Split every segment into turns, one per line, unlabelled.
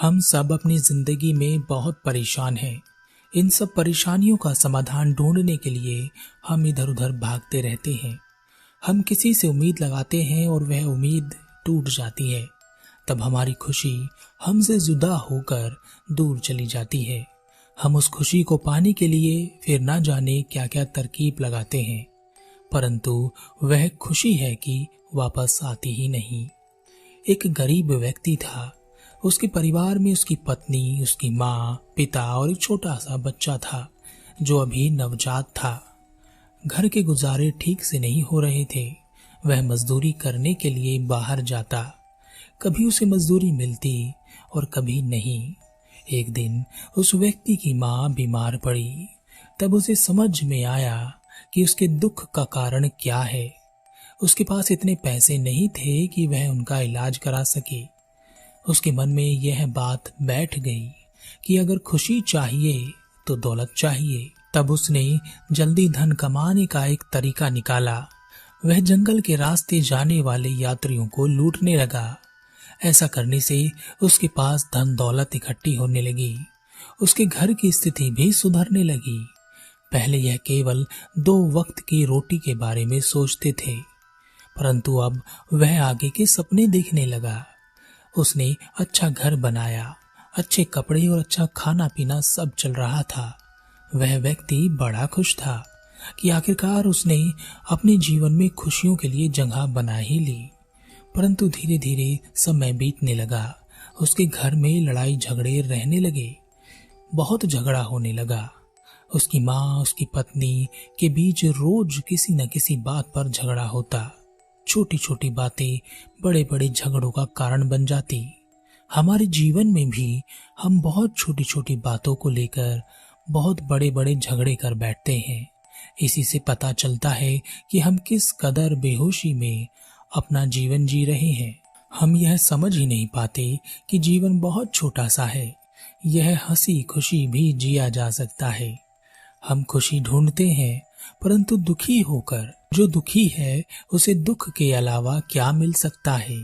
हम सब अपनी जिंदगी में बहुत परेशान हैं। इन सब परेशानियों का समाधान ढूंढने के लिए हम इधर उधर भागते रहते हैं। हम किसी से उम्मीद लगाते हैं और वह उम्मीद टूट जाती है। तब हमारी खुशी हमसे जुदा होकर दूर चली जाती है। हम उस खुशी को पाने के लिए फिर ना जाने क्या क्या तरकीब लगाते हैं, परंतु वह खुशी है कि वापस आती ही नहीं। एक गरीब व्यक्ति था। उसके परिवार में उसकी पत्नी, उसकी माँ, पिता और एक छोटा सा बच्चा था जो अभी नवजात था। घर के गुजारे ठीक से नहीं हो रहे थे। वह मजदूरी करने के लिए बाहर जाता। कभी उसे मजदूरी मिलती और कभी नहीं। एक दिन उस व्यक्ति की माँ बीमार पड़ी। तब उसे समझ में आया कि उसके दुख का कारण क्या है। उसके पास इतने पैसे नहीं थे कि वह उनका इलाज करा सके। उसके मन में यह बात बैठ गई कि अगर खुशी चाहिए तो दौलत चाहिए। तब उसने जल्दी धन कमाने का एक तरीका निकाला। वह जंगल के रास्ते जाने वाले यात्रियों को लूटने लगा। ऐसा करने से उसके पास धन दौलत इकट्ठी होने लगी। उसके घर की स्थिति भी सुधरने लगी। पहले यह केवल 2 वक्त की रोटी के बारे में सोचते थे, परंतु अब वह आगे के सपने देखने लगा। उसने अच्छा घर बनाया, अच्छे कपड़े और अच्छा खाना पीना सब चल रहा था। वह व्यक्ति बड़ा खुश था कि आखिरकार उसने अपने जीवन में खुशियों के लिए जगह बना ही ली। परंतु धीरे धीरे समय बीतने लगा। उसके घर में लड़ाई झगड़े रहने लगे। बहुत झगड़ा होने लगा। उसकी माँ, उसकी पत्नी के बीच रोज किसी न किसी बात पर झगड़ा होता। छोटी छोटी बातें बड़े बड़े झगड़ों का कारण बन जाती। हमारे जीवन में भी हम बहुत छोटी छोटी बातों को लेकर बहुत बड़े बड़े झगड़े कर बैठते हैं। इसी से पता चलता है कि हम किस कदर बेहोशी में अपना जीवन जी रहे हैं। हम यह समझ ही नहीं पाते कि जीवन बहुत छोटा सा है। यह हंसी खुशी भी जिया जा सकता है। हम खुशी ढूंढते हैं, परंतु दुखी होकर। जो दुखी है उसे दुख के अलावा क्या मिल सकता है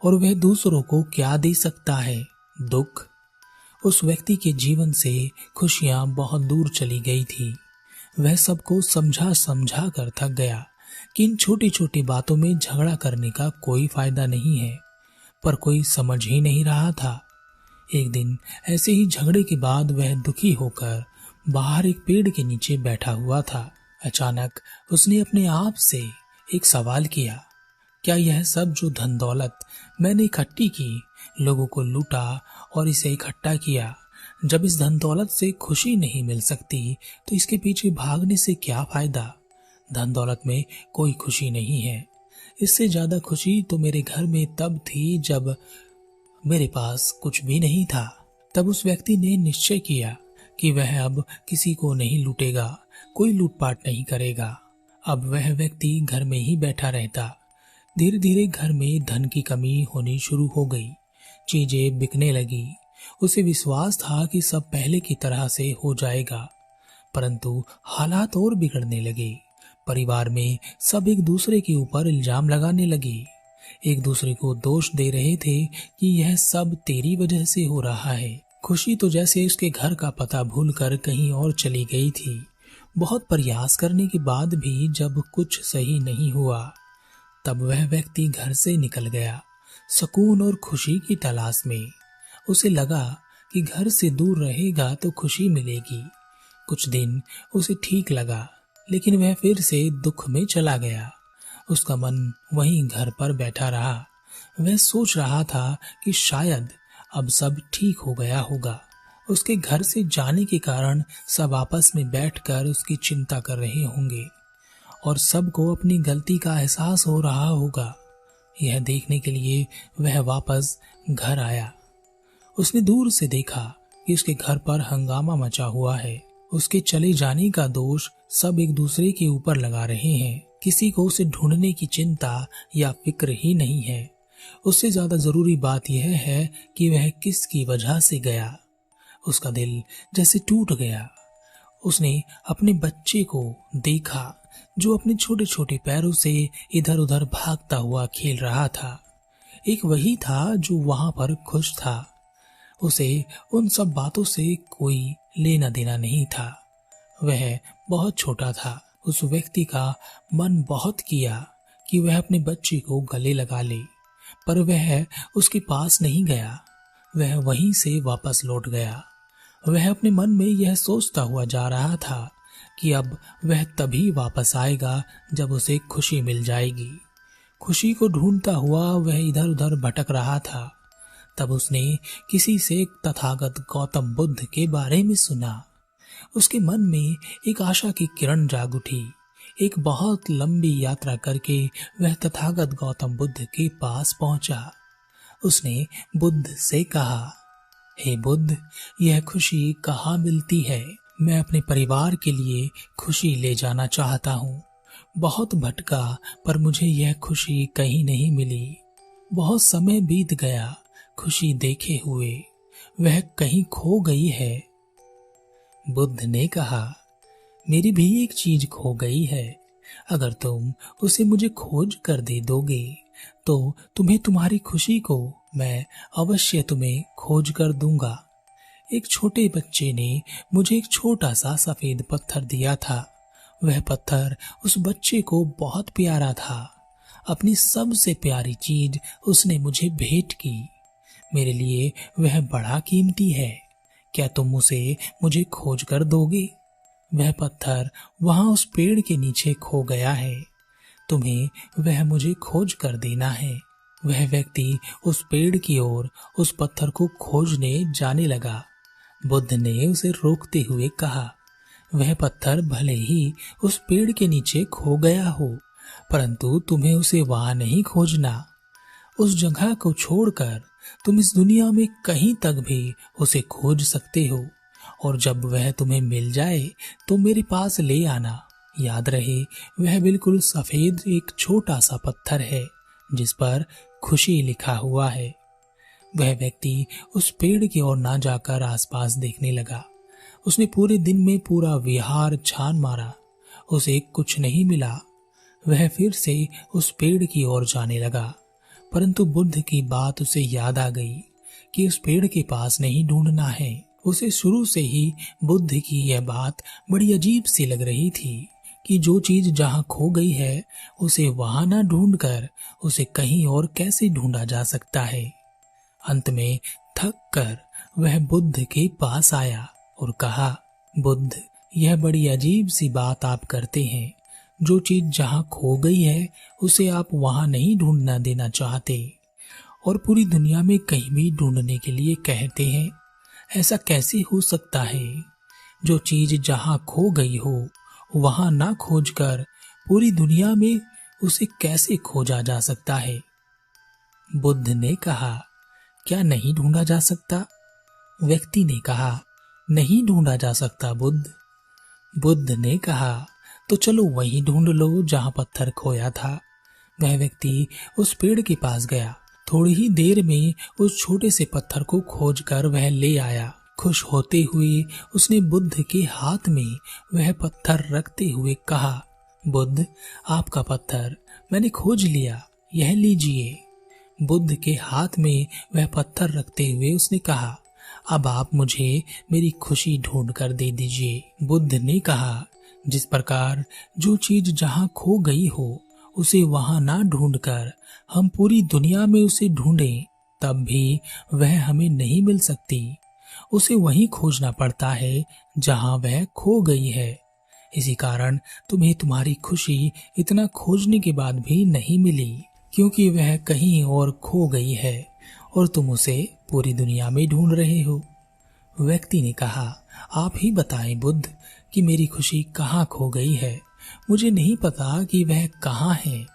और वह दूसरों को क्या दे सकता है? दुख। उस व्यक्ति के जीवन से खुशियां बहुत दूर चली गई थी। वह सबको समझा समझा कर थक गया कि इन छोटी छोटी बातों में झगड़ा करने का कोई फायदा नहीं है, पर कोई समझ ही नहीं रहा था। एक दिन ऐसे ही झगड़े के बाद वह दुखी होकर बाहर एक पेड़ के नीचे बैठा हुआ था। अचानक उसने अपने आप से एक सवाल किया, क्या यह सब जो धन दौलत मैंने इकट्ठी की, लोगों को लूटा और इसे इकट्ठा किया, जब इस धन दौलत से खुशी नहीं मिल सकती तो इसके पीछे भागने से क्या फायदा? धन दौलत में कोई खुशी नहीं है। इससे ज्यादा खुशी तो मेरे घर में तब थी जब मेरे पास कुछ भी नहीं था। तब उस व्यक्ति ने निश्चय किया कि वह अब किसी को नहीं लूटेगा, कोई लूटपाट नहीं करेगा। अब वह व्यक्ति घर में ही बैठा रहता। धीरे धीरे घर में धन की कमी होनी शुरू हो गई। चीजें बिकने लगी। उसे विश्वास था कि सब पहले की तरह से हो जाएगा, परंतु हालात और बिगड़ने लगे। परिवार में सब एक दूसरे के ऊपर इल्जाम लगाने लगे। एक दूसरे को दोष दे रहे थे कि यह सब तेरी वजह से हो रहा है। खुशी तो जैसे उसके घर का पता भूलकर कहीं और चली गई थी। बहुत प्रयास करने के बाद भी जब कुछ सही नहीं हुआ, तब वह व्यक्ति घर से निकल गया, सुकून और खुशी की तलाश में। उसे लगा कि घर से दूर रहेगा तो खुशी मिलेगी। कुछ दिन उसे ठीक लगा, लेकिन वह फिर से दुख में चला गया। उसका मन वहीं घर पर बैठा रहा। वह सोच रहा था कि शायद अब सब ठीक हो गया होगा। उसके घर से जाने के कारण सब आपस में बैठकर उसकी चिंता कर रहे होंगे और सबको अपनी गलती का एहसास हो रहा होगा। यह देखने के लिए वह वापस घर आया। उसने दूर से देखा कि उसके घर पर हंगामा मचा हुआ है। उसके चले जाने का दोष सब एक दूसरे के ऊपर लगा रहे हैं। किसी को उसे ढूंढने की चिंता या फिक्र ही नहीं है। उससे ज्यादा जरूरी बात यह है कि वह किसकी वजह से गया। उसका दिल जैसे टूट गया। उसने अपने बच्चे को देखा जो अपने छोटे छोटे पैरों से इधर उधर भागता हुआ खेल रहा था। एक वही था जो वहां पर खुश था। उसे उन सब बातों से कोई लेना देना नहीं था। वह बहुत छोटा था। उस व्यक्ति का मन बहुत किया कि वह अपने बच्चे को गले लगा ले, पर वह उसके पास नहीं गया। वह वहीं से वापस लौट गया। वह अपने मन में यह सोचता हुआ जा रहा था कि अब वह तभी वापस आएगा जब उसे खुशी मिल जाएगी। खुशी को ढूंढता हुआ वह इधर उधर भटक रहा था। तब उसने किसी से तथागत गौतम बुद्ध के बारे में सुना। उसके मन में एक आशा की किरण जाग उठी। एक बहुत लंबी यात्रा करके वह तथागत गौतम बुद्ध के पास पहुंचा। उसने बुद्ध से कहा, हे बुद्ध, यह खुशी कहाँ मिलती है? मैं अपने परिवार के लिए खुशी ले जाना चाहता हूँ। बहुत भटका पर मुझे यह खुशी कहीं नहीं मिली। बहुत समय बीत गया खुशी देखे हुए, वह कहीं खो गई है। बुद्ध ने कहा, मेरी भी एक चीज खो गई है। अगर तुम उसे मुझे खोज कर दे दोगे तो तुम्हें तुम्हारी खुशी को मैं अवश्य तुम्हें खोज कर दूंगा। एक छोटे बच्चे ने मुझे एक छोटा सा सफेद पत्थर दिया था। वह पत्थर उस बच्चे को बहुत प्यारा था। अपनी सबसे प्यारी चीज उसने मुझे भेंट की। मेरे लिए वह बड़ा कीमती है। क्या तुम उसे मुझे खोज कर दोगे? वह पत्थर वहां उस पेड़ के नीचे खो गया है। तुम्हें वह मुझे खोज कर देना है। वह व्यक्ति उस पेड़ की ओर उस पत्थर को खोजने जाने लगा। बुद्ध ने उसे रोकते हुए कहा, वह पत्थर भले ही उस पेड़ के नीचे खो गया हो, परंतु तुम्हें उसे वहां नहीं खोजना। उस जगह को छोड़कर तुम इस दुनिया में कहीं तक भी उसे खोज सकते हो, और जब वह तुम्हें मिल जाए तो मेरे पास ले आना। याद रहे, वह बिल्कुल सफेद एक छोटा सा पत्थर है जिस पर खुशी लिखा हुआ है। वह व्यक्ति उस पेड़ की ओर ना जाकर आसपास देखने लगा। उसने पूरे दिन में पूरा विहार छान मारा, उसे कुछ नहीं मिला। वह फिर से उस पेड़ की ओर जाने लगा, परंतु बुद्ध की बात उसे याद आ गई कि उस पेड़ के पास नहीं ढूंढना है। उसे शुरू से ही बुद्ध की यह बात बड़ी अजीब सी लग रही थी कि जो चीज जहां खो गई है उसे वहां ना ढूंढकर उसे कहीं और कैसे ढूंढा जा सकता है। अंत में थक कर वह बुद्ध के पास आया और कहा, बुद्ध, यह बड़ी अजीब सी बात आप करते हैं। जो चीज जहां खो गई है उसे आप वहां नहीं ढूंढना देना चाहते और पूरी दुनिया में कहीं भी ढूंढने के लिए कहते हैं। ऐसा कैसे हो सकता है? जो चीज जहां खो गई हो वहां ना खोजकर पूरी दुनिया में उसे कैसे खोजा जा सकता है? बुद्ध ने कहा, क्या नहीं ढूंढा जा सकता? व्यक्ति ने कहा, नहीं ढूंढा जा सकता बुद्ध। बुद्ध ने कहा, तो चलो वहीं ढूंढ लो जहां पत्थर खोया था। वह व्यक्ति उस पेड़ के पास गया। थोड़ी ही देर में उस छोटे से पत्थर को खोजकर वह ले आया। खुश होते हुए उसने बुद्ध के हाथ में वह पत्थर रखते हुए कहा, बुद्ध, आपका पत्थर मैंने खोज लिया, यह लीजिए। बुद्ध के हाथ में वह पत्थर रखते हुए उसने कहा, अब आप मुझे मेरी खुशी ढूंढ कर दे दीजिए। बुद्ध ने कहा, जिस प्रकार जो चीज जहां खो गई हो उसे वहां ना ढूंढकर हम पूरी दुनिया में उसे ढूंढें तब भी वह हमें नहीं मिल सकती। उसे वहीं खोजना पड़ता है जहां वह खो गई है। इसी कारण तुम्हें तुम्हारी खुशी इतना खोजने के बाद भी नहीं मिली, क्योंकि वह कहीं और खो गई है और तुम उसे पूरी दुनिया में ढूंढ रहे हो। व्यक्ति ने कहा, आप ही बताएं बुद्ध कि मेरी खुशी कहाँ खो गई है। मुझे नहीं पता कि वह कहाँ है।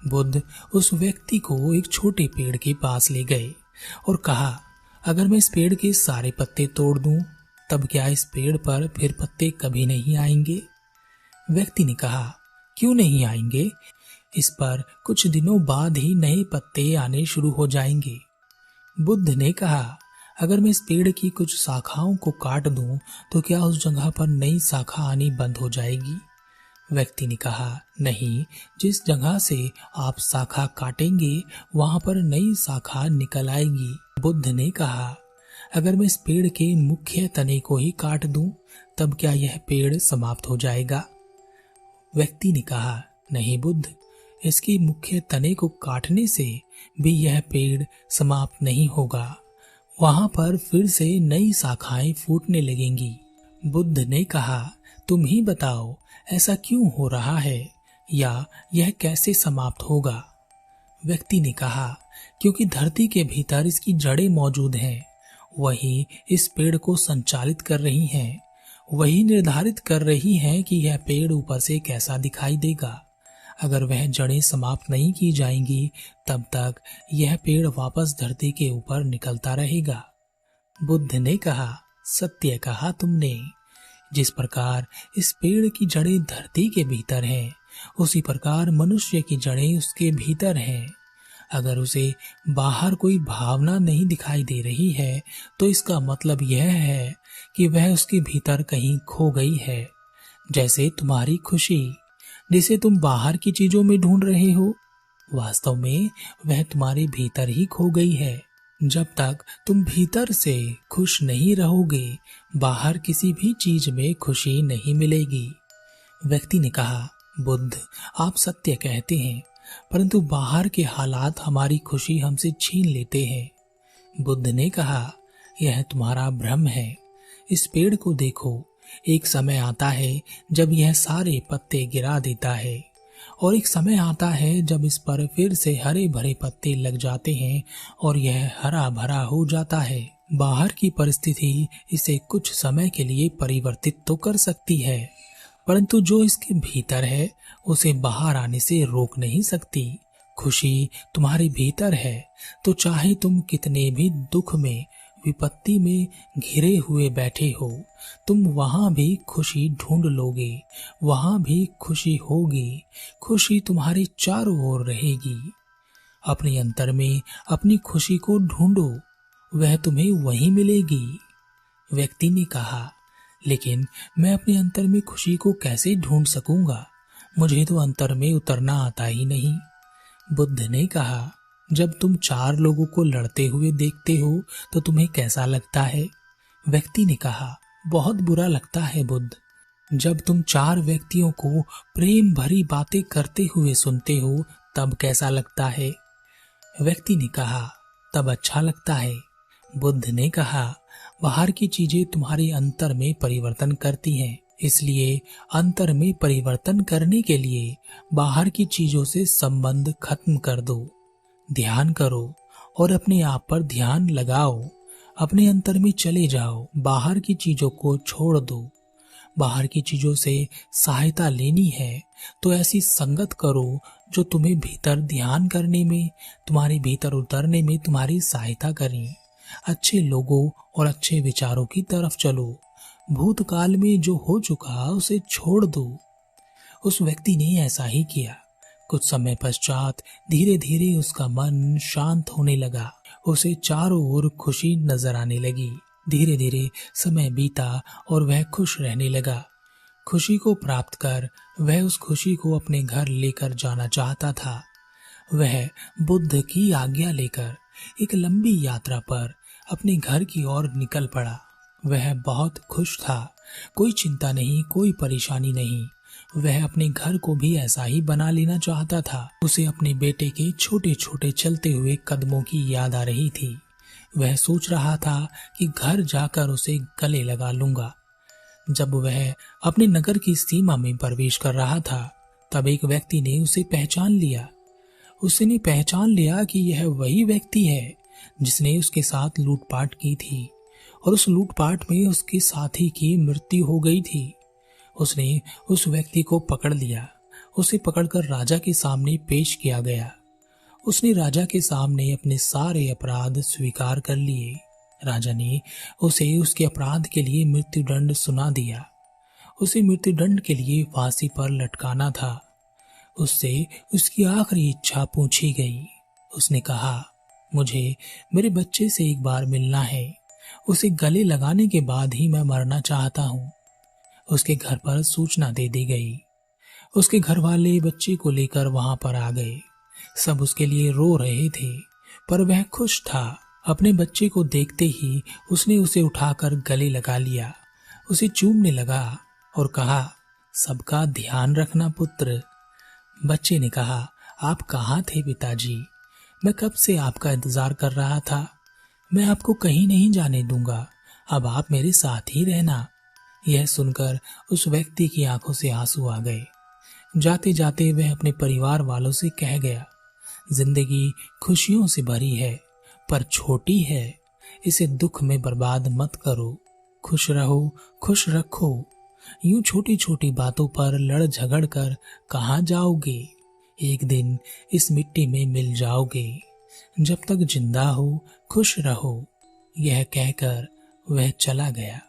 बुद्ध उस व्यक्ति को एक छोटे पेड़ के पास ले गए और कहा, अगर मैं इस पेड़ के सारे पत्ते तोड़ दूं, तब क्या इस पेड़ पर फिर पत्ते कभी नहीं आएंगे? व्यक्ति ने कहा, क्यों नहीं आएंगे? इस पर कुछ दिनों बाद ही नए पत्ते आने शुरू हो जाएंगे। बुद्ध ने कहा, अगर मैं इस पेड़ की कुछ शाखाओं को काट दूं, तो क्या उस जगह पर नई शाखा आनी बंद हो जाएगी? व्यक्ति ने कहा, नहीं, जिस जगह से आप शाखा काटेंगे वहां पर नई शाखा निकल आएगी। बुद्ध ने कहा, अगर मैं इस पेड़ के मुख्य तने को ही काट दूं, तब क्या यह पेड़ समाप्त हो जाएगा? व्यक्ति ने कहा, नहीं बुद्ध, इसकी मुख्य तने को काटने से भी यह पेड़ समाप्त नहीं होगा। वहां पर फिर से नई शाखाएं फूटने लगेंगी। बुद्ध ने कहा, तुम ही बताओ, ऐसा क्यों हो रहा है, या यह कैसे समाप्त होगा? व्यक्ति ने कहा, क्योंकि धरती के भीतर इसकी जड़ें मौजूद हैं। वही इस पेड़ को संचालित कर रही हैं। वही निर्धारित कर रही हैं कि यह पेड़ ऊपर से कैसा दिखाई देगा। अगर वह जड़ें समाप्त नहीं की जाएंगी, तब तक यह पेड़ वापस धरती के ऊपर निकलता रहेगा। बुद्ध ने कहा, सत्य कहा तुमने। जिस प्रकार इस पेड़ की जड़ें धरती के भीतर हैं, उसी प्रकार मनुष्य की जड़ें उसके भीतर हैं। अगर उसे बाहर कोई भावना नहीं दिखाई दे रही है, तो इसका मतलब यह है कि वह उसके भीतर कहीं खो गई है। जैसे तुम्हारी खुशी, जिसे तुम बाहर की चीजों में ढूंढ रहे हो, वास्तव में वह तुम्हारे भीतर ही खो गई है। जब तक तुम भीतर से खुश नहीं रहोगे, बाहर किसी भी चीज में खुशी नहीं मिलेगी। व्यक्ति ने कहा, बुद्ध, आप सत्य कहते हैं, परंतु बाहर के हालात हमारी खुशी हमसे छीन लेते हैं। बुद्ध ने कहा, यह तुम्हारा भ्रम है। इस पेड़ को देखो, एक समय आता है जब यह सारे पत्ते गिरा देता है, और एक समय आता है जब इस पर फिर से हरे भरे पत्ते लग जाते हैं और यह हरा भरा हो जाता है। बाहर की परिस्थिति इसे कुछ समय के लिए परिवर्तित तो कर सकती है, परंतु जो इसके भीतर है उसे बाहर आने से रोक नहीं सकती। खुशी तुम्हारे भीतर है, तो चाहे तुम कितने भी दुख में, विपत्ति में घिरे हुए बैठे हो, तुम वहां भी खुशी ढूंढ लोगे, वहां भी खुशी होगी। खुशी तुम्हारे चारों ओर रहेगी। अपने अंतर में अपनी खुशी को ढूंढो, वह तुम्हें वहीं मिलेगी। व्यक्ति ने कहा, लेकिन मैं अपने अंतर में खुशी को कैसे ढूंढ सकूंगा? मुझे तो अंतर में उतरना आता ही नहीं। बुद्ध ने कहा, जब तुम 4 लोगों को लड़ते हुए देखते हो तो तुम्हें कैसा लगता है? व्यक्ति ने कहा, बहुत बुरा लगता है बुद्ध। जब तुम 4 व्यक्तियों को प्रेम भरी बातें करते हुए सुनते हो, तब कैसा लगता है? व्यक्ति ने कहा, तब अच्छा लगता है। बुद्ध ने कहा, बाहर की चीजें तुम्हारे अंतर में परिवर्तन करती हैं, इसलिए अंतर में परिवर्तन करने के लिए बाहर की चीजों से संबंध खत्म कर दो। ध्यान करो और अपने आप पर ध्यान लगाओ। अपने अंतर में चले जाओ, बाहर की चीजों को छोड़ दो। बाहर की चीजों से सहायता लेनी है तो ऐसी संगत करो जो तुम्हें भीतर ध्यान करने में, तुम्हारे भीतर उतरने में तुम्हारी सहायता करें। अच्छे लोगों और अच्छे विचारों की तरफ चलो। भूतकाल में जो हो चुका उसे छोड़ दो। उस व्यक्ति ने ऐसा ही किया। कुछ समय पश्चात धीरे धीरे उसका मन शांत होने लगा। उसे चारों ओर खुशी नजर आने लगी। धीरे धीरे समय बीता और वह खुश रहने लगा। खुशी को प्राप्त कर वह उस खुशी को अपने घर लेकर जाना चाहता था। वह बुद्ध की आज्ञा लेकर एक लंबी यात्रा पर अपने घर की ओर निकल पड़ा। वह बहुत खुश था। कोई चिंता नहीं, कोई परेशानी नहीं। वह अपने घर को भी ऐसा ही बना लेना चाहता था। उसे अपने बेटे के छोटे छोटे चलते हुए कदमों की याद आ रही थी। वह सोच रहा था कि घर जाकर उसे गले लगा लूंगा। जब वह अपने नगर की सीमा में प्रवेश कर रहा था, तब एक व्यक्ति ने उसे पहचान लिया। उसने पहचान लिया कि यह वही व्यक्ति है जिसने उसके साथ लूटपाट की थी और उस लूटपाट में उसके साथी की मृत्यु हो गई थी। उसने उस व्यक्ति को पकड़ लिया। उसे पकड़कर राजा के सामने पेश किया गया। उसने राजा के सामने अपने सारे अपराध स्वीकार कर लिए। राजा ने उसे उसके अपराध के लिए मृत्युदंड सुना दिया। उसे मृत्युदंड के लिए फांसी पर लटकाना था। उससे उसकी आखिरी इच्छा पूछी गई। उसने कहा, मुझे मेरे बच्चे से एक बार मिलना है। उसे गले लगाने के बाद ही मैं मरना चाहता हूँ। उसके घर पर सूचना दे दी गई। उसके घर वाले बच्चे को लेकर वहां पर आ गए। सब उसके लिए रो रहे थे, पर वह खुश था। अपने बच्चे को देखते ही उसने उसे उठाकर गले लगा लिया, उसे चूमने लगा और कहा, सबका ध्यान रखना पुत्र। बच्चे ने कहा, आप कहाँ थे पिताजी? मैं कब से आपका इंतजार कर रहा था। मैं आपको कहीं नहीं जाने दूंगा, अब आप मेरे साथ ही रहना। यह सुनकर उस व्यक्ति की आंखों से आंसू आ गए। जाते जाते वह अपने परिवार वालों से कह गया, जिंदगी खुशियों से भरी है पर छोटी है, इसे दुख में बर्बाद मत करो। खुश रहो, खुश रखो। यूं छोटी छोटी बातों पर लड़ झगड़ कर कहाँ जाओगे? एक दिन इस मिट्टी में मिल जाओगे। जब तक जिंदा हो खुश रहो। यह कहकर वह चला गया।